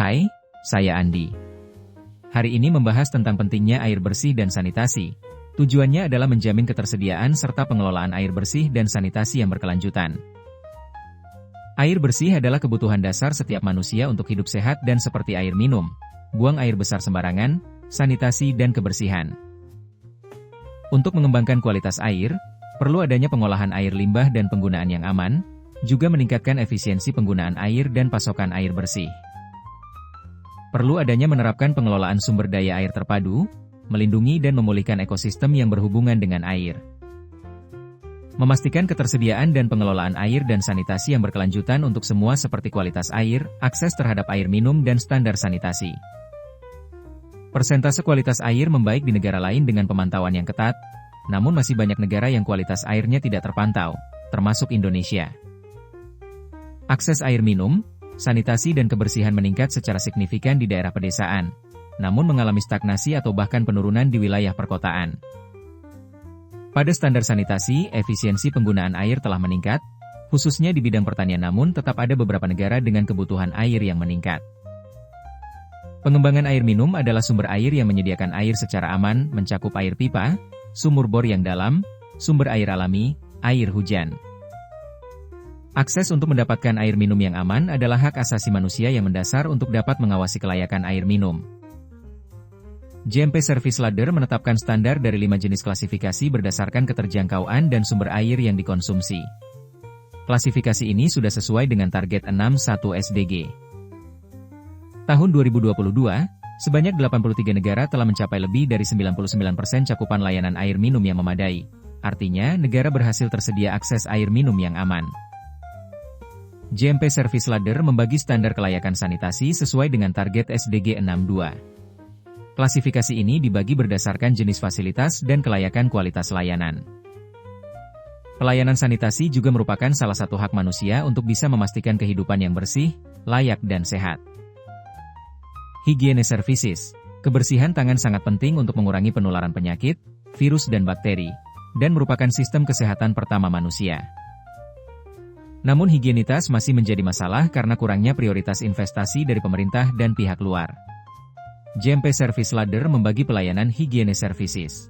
Hai, saya Andi. Hari ini membahas tentang pentingnya air bersih dan sanitasi. Tujuannya adalah menjamin ketersediaan serta pengelolaan air bersih dan sanitasi yang berkelanjutan. Air bersih adalah kebutuhan dasar setiap manusia untuk hidup sehat dan seperti air minum, buang air besar sembarangan, sanitasi dan kebersihan. Untuk mengembangkan kualitas air, perlu adanya pengolahan air limbah dan penggunaan yang aman, juga meningkatkan efisiensi penggunaan air dan pasokan air bersih. Perlu adanya menerapkan pengelolaan sumber daya air terpadu, melindungi dan memulihkan ekosistem yang berhubungan dengan air. Memastikan ketersediaan dan pengelolaan air dan sanitasi yang berkelanjutan untuk semua seperti kualitas air, akses terhadap air minum dan standar sanitasi. Persentase kualitas air membaik di negara lain dengan pemantauan yang ketat, namun masih banyak negara yang kualitas airnya tidak terpantau, termasuk Indonesia. Akses air minum, sanitasi dan kebersihan meningkat secara signifikan di daerah pedesaan, namun mengalami stagnasi atau bahkan penurunan di wilayah perkotaan. Pada standar sanitasi, efisiensi penggunaan air telah meningkat, khususnya di bidang pertanian, namun tetap ada beberapa negara dengan kebutuhan air yang meningkat. Pengembangan air minum adalah sumber air yang menyediakan air secara aman, mencakup air pipa, sumur bor yang dalam, sumber air alami, air hujan. Akses untuk mendapatkan air minum yang aman adalah hak asasi manusia yang mendasar untuk dapat mengawasi kelayakan air minum. GMP Service Ladder menetapkan standar dari 5 jenis klasifikasi berdasarkan keterjangkauan dan sumber air yang dikonsumsi. Klasifikasi ini sudah sesuai dengan target 61 SDG. Tahun 2022, sebanyak 83 negara telah mencapai lebih dari 99% cakupan layanan air minum yang memadai. Artinya, negara berhasil tersedia akses air minum yang aman. GMP Service Ladder membagi standar kelayakan sanitasi sesuai dengan target SDG 62. Klasifikasi ini dibagi berdasarkan jenis fasilitas dan kelayakan kualitas layanan. Pelayanan sanitasi juga merupakan salah satu hak manusia untuk bisa memastikan kehidupan yang bersih, layak dan sehat. Hygiene Services. Kebersihan tangan sangat penting untuk mengurangi penularan penyakit, virus dan bakteri, dan merupakan sistem kesehatan pertama manusia. Namun higienitas masih menjadi masalah karena kurangnya prioritas investasi dari pemerintah dan pihak luar. GMP Service Ladder membagi pelayanan Hygiene Services.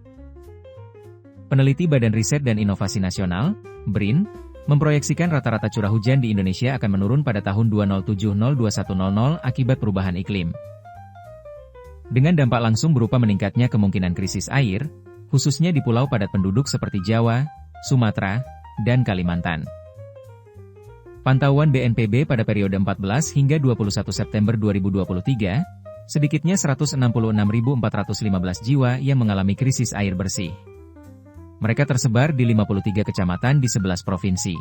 Peneliti Badan Riset dan Inovasi Nasional, BRIN, memproyeksikan rata-rata curah hujan di Indonesia akan menurun pada tahun 2070-2100 akibat perubahan iklim. Dengan dampak langsung berupa meningkatnya kemungkinan krisis air, khususnya di pulau padat penduduk seperti Jawa, Sumatera, dan Kalimantan. Pantauan BNPB pada periode 14 hingga 21 September 2023, sedikitnya 166.415 jiwa yang mengalami krisis air bersih. Mereka tersebar di 53 kecamatan di 11 provinsi.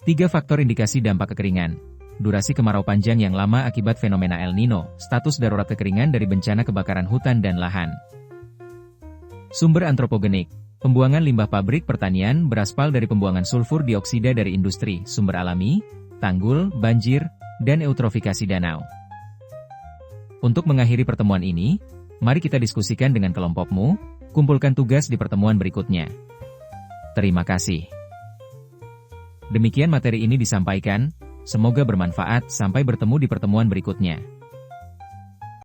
3 faktor indikasi dampak kekeringan. Durasi kemarau panjang yang lama akibat fenomena El Nino, status darurat kekeringan dari bencana kebakaran hutan dan lahan. Sumber antropogenik. Pembuangan limbah pabrik pertanian beraspal dari pembuangan sulfur dioksida dari industri, sumber alami, tanggul, banjir, dan eutrofikasi danau. Untuk mengakhiri pertemuan ini, mari kita diskusikan dengan kelompokmu, kumpulkan tugas di pertemuan berikutnya. Terima kasih. Demikian materi ini disampaikan, semoga bermanfaat, sampai bertemu di pertemuan berikutnya.